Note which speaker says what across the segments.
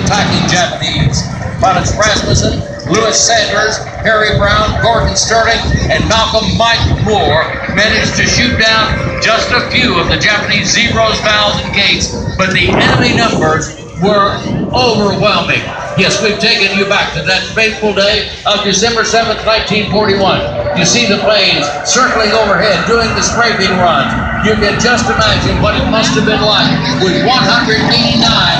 Speaker 1: attacking Japanese. Pilots Rasmussen, Lewis Sanders, Harry Brown, Gordon Sterling, and Malcolm Mike Moore managed to shoot down just a few of the Japanese Zeros, valves, and gates, but the enemy numbers were overwhelming. Yes, we've taken you back to that fateful day of December 7th, 1941. You see the planes circling overhead, doing the strafing runs. You can just imagine what it must have been like with 189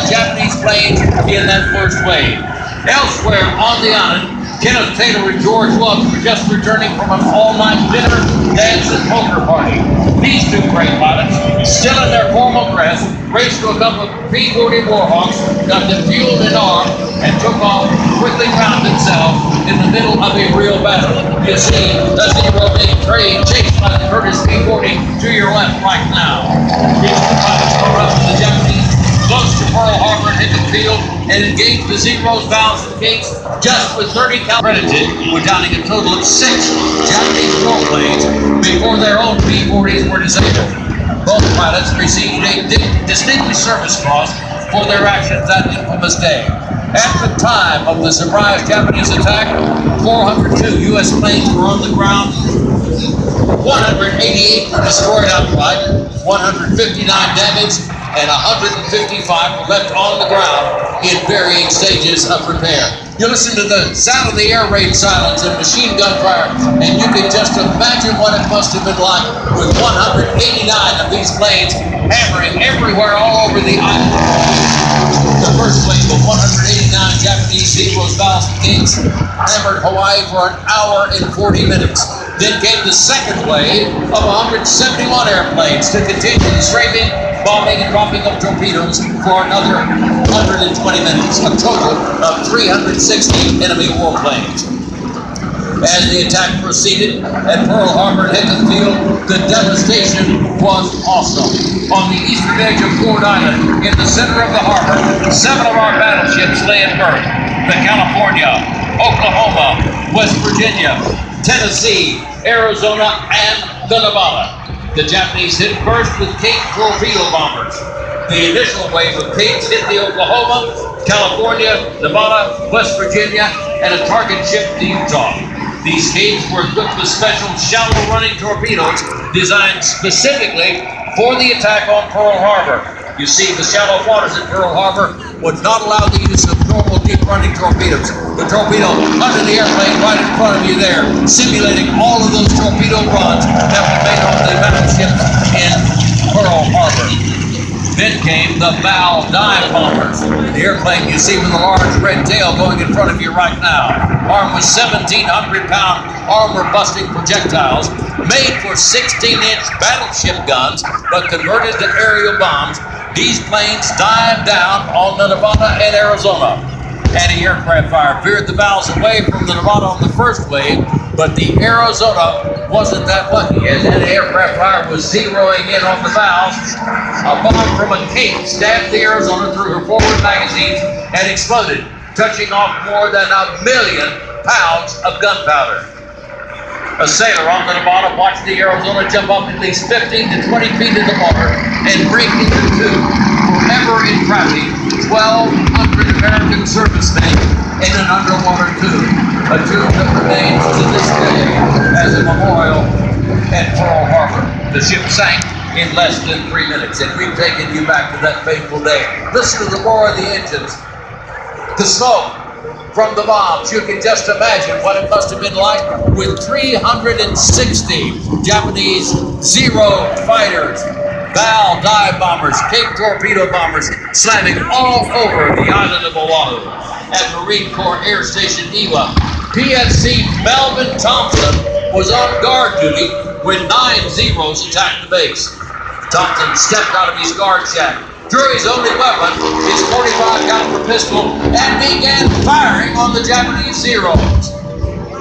Speaker 1: Japanese planes in that first wave. Elsewhere on the island, Kenneth Taylor and George Love were just returning from an all-night dinner, dance, and poker party. These two great pilots, still in their formal dress, raced to a couple of P-40 Warhawks, got them fueled and armed, and took off, quickly found themselves in the middle of a real battle. You see a Zero being chased by the Curtiss P-40 to your left right now. These two pilots rode up to the Japanese, close to Pearl Harbor and Hickam Field, and engaged the Zeros, valves, and gates just with 30 cal credited. We're downing a total of 6 Japanese warplanes before their own P-40s were disabled. Both pilots received a Distinguished Service Cross for their actions that infamous day. At the time of the surprise Japanese attack, 402 U.S. planes were on the ground, 188 were destroyed outright, 159 damaged, and 155 were left on the ground in varying stages of repair. You listen to the sound of the air raid sirens and machine gun fire, and you can just imagine what it must have been like with 189 of these planes hammering everywhere all over the island. The first wave of 189 Japanese Zeros, valves, and gates hammered Hawaii for an hour and 40 minutes. Then came the second wave of 171 airplanes to continue the strafing, bombing, and dropping of torpedoes for another 120 minutes, a total of 360 enemy warplanes. As the attack proceeded at Pearl Harbor and Hickam Field, the devastation was awesome. On the eastern edge of Ford Island, in the center of the harbor, 7 of our battleships lay at berth: the California, Oklahoma, West Virginia, Tennessee, Arizona, and the Nevada. The Japanese hit first with Cape torpedo bombers. The initial wave of Capes hit the Oklahoma, California, Nevada, West Virginia, and a target ship to Utah. These Capes were equipped with special shallow-running torpedoes designed specifically for the attack on Pearl Harbor. You see, the shallow waters at Pearl Harbor would not allow the use of normal deep-running torpedoes. The torpedo under the airplane right in front of you there, simulating all of those torpedo runs that were made on the battleships in Pearl Harbor. Then came the bow dive bombers. The airplane you see with a large red tail going in front of you right now, armed with 1,700-pound armor-busting projectiles, made for 16-inch battleship guns, but converted to aerial bombs. These planes dived down on the Nevada and Arizona. Anti-aircraft fire veered the valves away from the Nevada on the first wave, but the Arizona wasn't that lucky. As anti-aircraft fire was zeroing in on the valves, a bomb from a Cape stabbed the Arizona through her forward magazines and exploded, touching off more than 1 million pounds of gunpowder. A sailor on the Nevada watched the Arizona jump up at least 15 to 20 feet in the water and break into two, forever entrapping 1,200 American servicemen in an underwater tube, a tube that remains to this day as a memorial at Pearl Harbor. The ship sank in less than 3 minutes, and we've taken you back to that fateful day. Listen to the roar of the engines, the smoke from the bombs. You can just imagine what it must have been like with 360 Japanese Zero fighters, bow dive bombers, Cape torpedo bombers slamming all over the island of Oahu. At Marine Corps Air Station Iwa, PFC Melvin Thompson was on guard duty when 9 Zeros attacked the base. Thompson stepped out of his guard shack, drew his only weapon, his 45 caliber pistol, and began firing on the Japanese Zeros.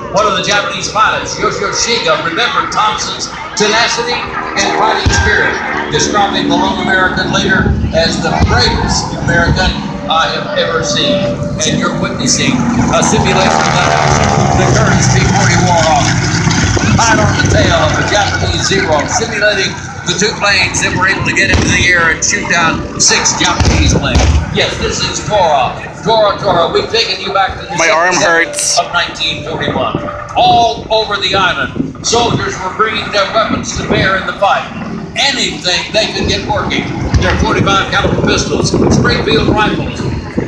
Speaker 1: One of the Japanese pilots, Yoshihiko, remembered Thompson's tenacity and fighting spirit, describing the lone American leader as the bravest American I have ever seen. And you're witnessing a simulation of that the Curtiss P-40 Warhawk, high on the tail of a Japanese Zero, simulating the 2 planes that were able to get into the air and shoot down 6 Japanese planes. Yes, this is Tora. Tora, we've taken you back to the
Speaker 2: My arm hurts.
Speaker 1: of 1941. All over the island, soldiers were bringing their weapons to bear in the fight. Anything they could get working. Their 45 caliber pistols, Springfield rifles,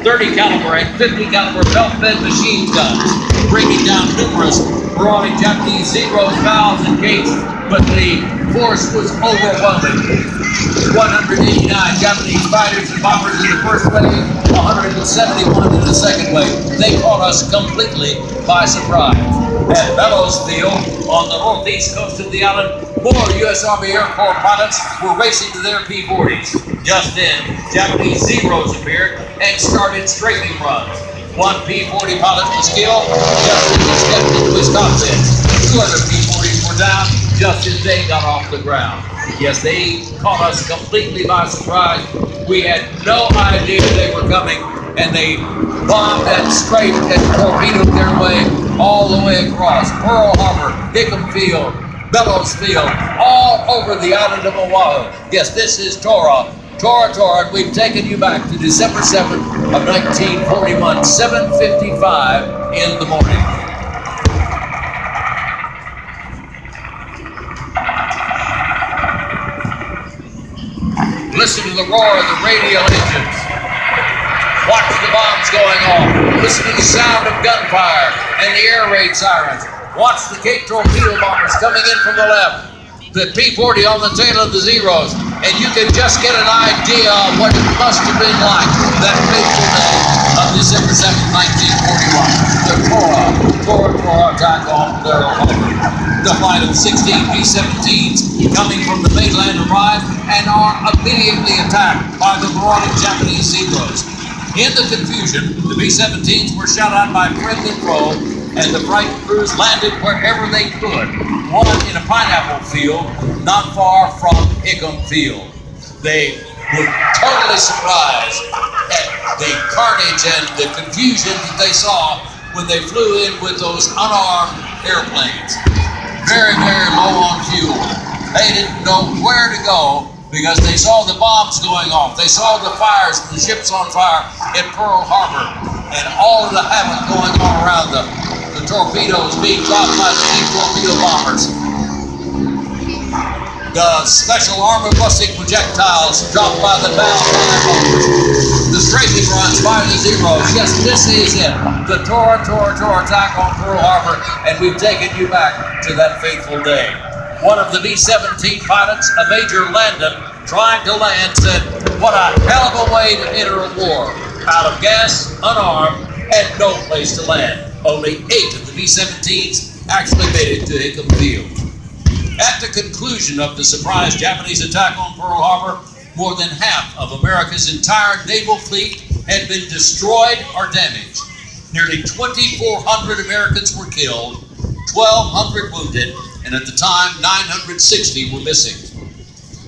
Speaker 1: 30 caliber and 50 caliber belt-fed machine guns, bringing down numerous marauding Japanese Zeros, valves, and gates, but the force was overwhelming. 189 Japanese fighters and bombers in the first wave, 171 in the second wave. They caught us completely by surprise. At Bellows Field, on the northeast coast of the island, more U.S. Army Air Corps pilots were racing to their P-40s. Just then, Japanese Zeros appeared and started strafing runs. One P-40 pilot was killed just as he stepped into his cockpit. Two other P-40s were down just as they got off the ground. Yes, they caught us completely by surprise. We had no idea they were coming, and they bombed and strafed and torpedoed their way all the way across Pearl Harbor, Hickam Field, Bellows Field, all over the island of Oahu. Yes, this is Tora, and we've taken you back to December 7th of 1941, 7:55 in the morning. Listen to the roar of the radial engines. Watch the bombs going off. Listen to the sound of gunfire and the air raid sirens. Watch the Cape torpedo bombers coming in from the left. The P-40 on the tail of the Zeros. And you can just get an idea of what it must have been like that fateful day of December 7th, 1941. The Tora attack on Pearl Harbor. The flight of 16 B-17s coming from the mainland arrived and are immediately attacked by the marauding Japanese Zeros. In the confusion, the B-17s were shot at by friendly foe, and the frightened crews landed wherever they could. One in a pineapple field not far from Hickam Field. They were totally surprised at the carnage and the confusion that they saw when they flew in with those unarmed airplanes. Very, very low on fuel. They didn't know where to go because they saw the bombs going off. They saw the fires, the ships on fire at Pearl Harbor, and all of the havoc going on around them. The torpedoes being dropped by the Cape torpedo bombers. The special armor-busting projectiles dropped by the bow bombers. The strafing runs by the Zeros. Yes, this is it. The Tora attack on Pearl Harbor, and we've taken you back to that fateful day. One of the B-17 pilots, a Major Landon, trying to land, said, "What a hell of a way to enter a war. Out of gas, unarmed, and no place to land." Only 8 of the B-17s actually made it to Hickam Field. At the conclusion of the surprise Japanese attack on Pearl Harbor, more than half of America's entire naval fleet had been destroyed or damaged. Nearly 2,400 Americans were killed, 1,200 wounded, and at the time, 960 were missing.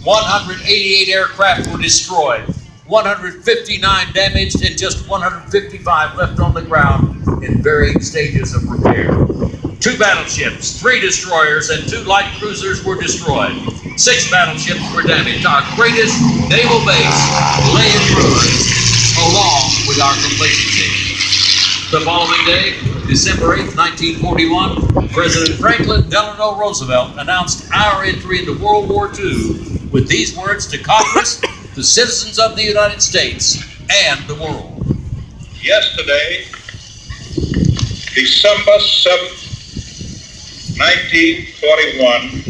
Speaker 1: 188 aircraft were destroyed, 159 damaged, and just 155 left on the ground in varying stages of repair. 2 battleships, 3 destroyers, and 2 light cruisers were destroyed. 6 battleships were damaged. Our greatest naval base lay in ruins, along with our complacency. The following day, December 8th, 1941, President Franklin Delano Roosevelt announced our entry into World War II with these words to Congress, the citizens of the United States, and the world.
Speaker 3: Yesterday, December 7th, 1941,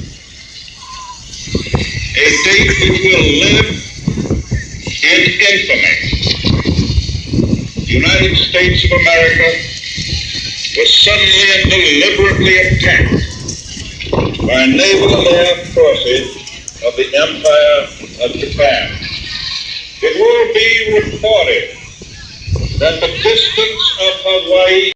Speaker 3: a date which will live in infamy. The United States of America was suddenly and deliberately attacked by naval and air forces of the Empire of Japan. It will be reported that the distance of Hawaii